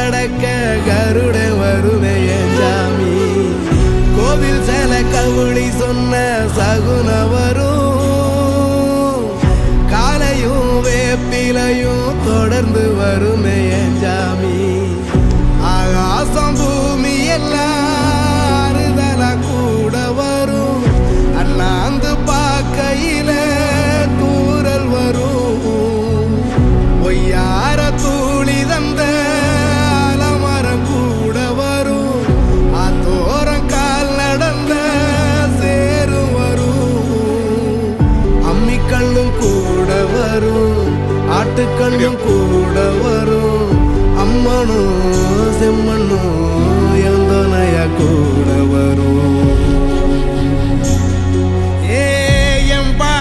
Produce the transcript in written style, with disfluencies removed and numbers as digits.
கடக்க கருட வருவே என் சாமி கோவில் சில கவுளி சொன்ன சகுன வரும் காலையும் வேப்பிலையும் தொடர்ந்து வருமே என் சாமி ஆகாசம் பூமி எல்லாம் அறுதலா கூட வரும் அண்ணாந்து பார்க்கையில தூரல் வரும் ஒய்யார தூளி தந்த அலமரம் கூட வரும் ஆத்தோரம் கால் நடந்த சேரும் வரும் அம்மிக்கல்லும் கூட வரும் ஆட்டுக்கல்லும் கூட வரும் அம்மனும் செம்மண்ணும் எந்தனைய கூட வரும்